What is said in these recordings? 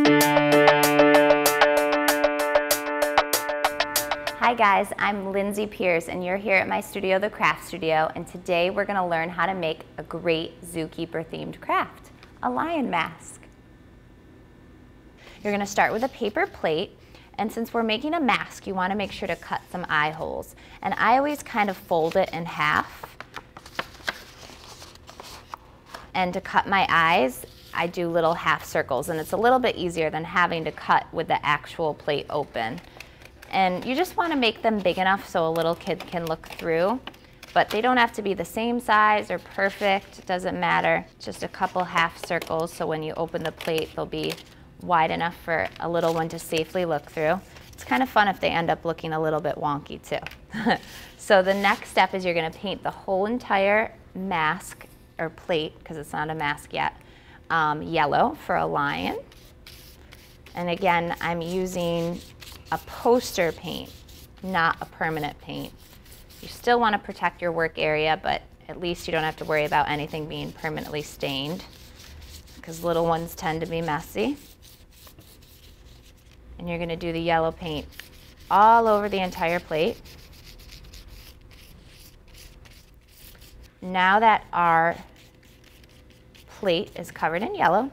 Hi guys, I'm Lindsey Peers and you're here at my studio, The Craft Studio, and today we're going to learn how to make a great zookeeper themed craft, a lion mask. You're going to start with a paper plate, and since we're making a mask, you want to make sure to cut some eye holes. And I always kind of fold it in half. And to cut my eyes, I do little half circles, and it's a little bit easier than having to cut with the actual plate open. And you just want to make them big enough so a little kid can look through, but they don't have to be the same size or perfect, it doesn't matter. Just a couple half circles so when you open the plate they'll be wide enough for a little one to safely look through. It's kind of fun if they end up looking a little bit wonky too. So the next step is you're going to paint the whole entire mask or plate, because it's not a mask yet, yellow for a lion. And again, I'm using a poster paint, not a permanent paint. You still want to protect your work area, but at least you don't have to worry about anything being permanently stained, because little ones tend to be messy. And you're going to do the yellow paint all over the entire plate. Now that our plate is covered in yellow,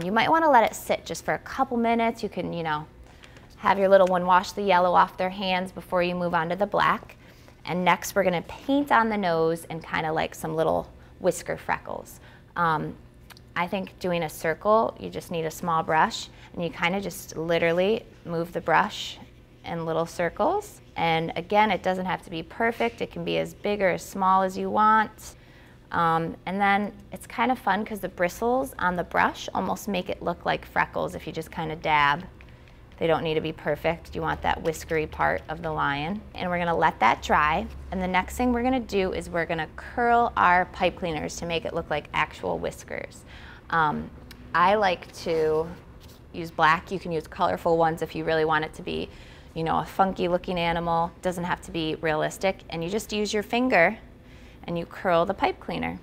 you might want to let it sit just for a couple minutes. You can, have your little one wash the yellow off their hands before you move on to the black. And next we're going to paint on the nose and kind of like some little whisker freckles. I think doing a circle, you just need a small brush, and you kind of just literally move the brush in little circles. And again, it doesn't have to be perfect. It can be as big or as small as you want. And then it's kind of fun because the bristles on the brush almost make it look like freckles if you just kind of dab. They don't need to be perfect. You want that whiskery part of the lion. And we're gonna let that dry. And the next thing we're gonna do is we're gonna curl our pipe cleaners to make it look like actual whiskers. I like to use black. You can use colorful ones if you really want it to be, a funky looking animal. It doesn't have to be realistic. And you just use your finger and you curl the pipe cleaner.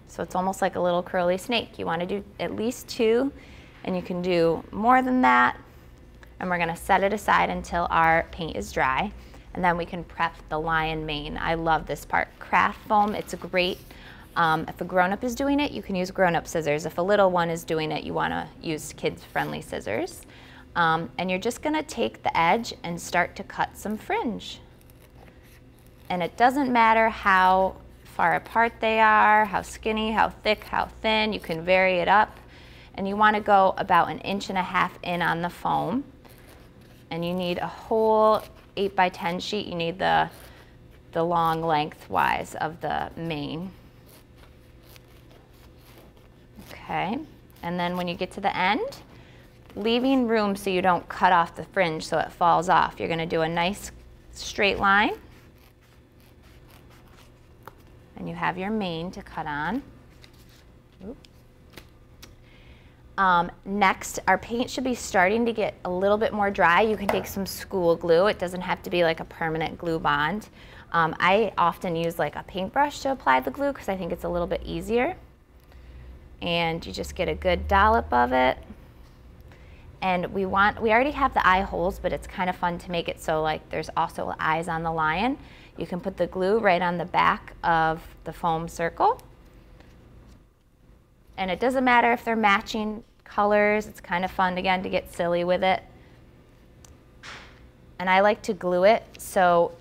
So it's almost like a little curly snake. You want to do at least 2, and you can do more than that. And we're going to set it aside until our paint is dry, and then we can prep the lion mane. I love this part. Craft foam, it's a great, if a grown-up is doing it, you can use grown-up scissors. If a little one is doing it, you want to use kids-friendly scissors. And you're just going to take the edge and start to cut some fringe. And it doesn't matter how far apart they are, how skinny, how thick, how thin, you can vary it up. And you want to go about 1.5 inches in on the foam. And you need a whole 8x10 sheet. You need the long lengthwise of the mane. Okay, and then when you get to the end, leaving room so you don't cut off the fringe so it falls off, you're going to do a nice straight line. And you have your mane to cut on. Next, our paint should be starting to get a little bit more dry. You can take some school glue. It doesn't have to be like a permanent glue bond. I often use like a paintbrush to apply the glue because I think it's a little bit easier. And you just get a good dollop of it. And we already have the eye holes, but it's kind of fun to make it so like there's also eyes on the lion. You can put the glue right on the back of the foam circle. And it doesn't matter if they're matching colors. It's kind of fun, again, to get silly with it. And I like to glue it so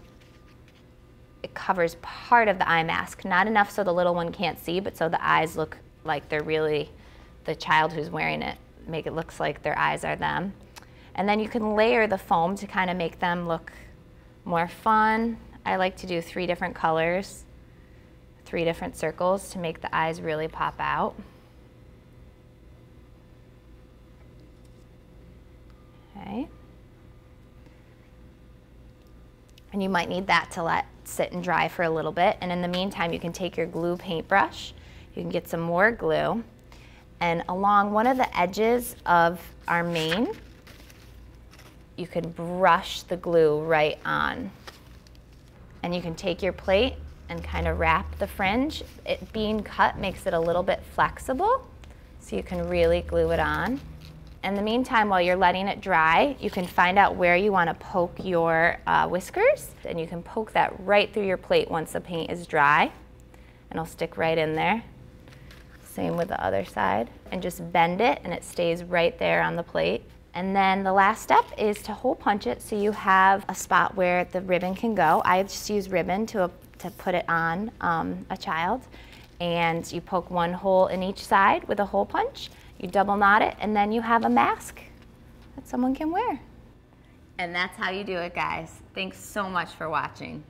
it covers part of the eye mask. Not enough so the little one can't see, but so the eyes look like they're really the child who's wearing it. Make it look like their eyes are them. And then you can layer the foam to kind of make them look more fun. I like to do 3 different colors, 3 different circles to make the eyes really pop out. Okay. And you might need that to let sit and dry for a little bit. And in the meantime, you can take your glue paintbrush, you can get some more glue, and along one of the edges of our mane, you can brush the glue right on. And you can take your plate and kind of wrap the fringe. It being cut makes it a little bit flexible, so you can really glue it on. In the meantime, while you're letting it dry, you can find out where you want to poke your whiskers, and you can poke that right through your plate once the paint is dry, and it'll stick right in there. Same with the other side, and just bend it and it stays right there on the plate. And then the last step is to hole punch it so you have a spot where the ribbon can go. I just use ribbon to put it on a child, and you poke one hole in each side with a hole punch. You double knot it, and then you have a mask that someone can wear. And that's how you do it, guys. Thanks so much for watching.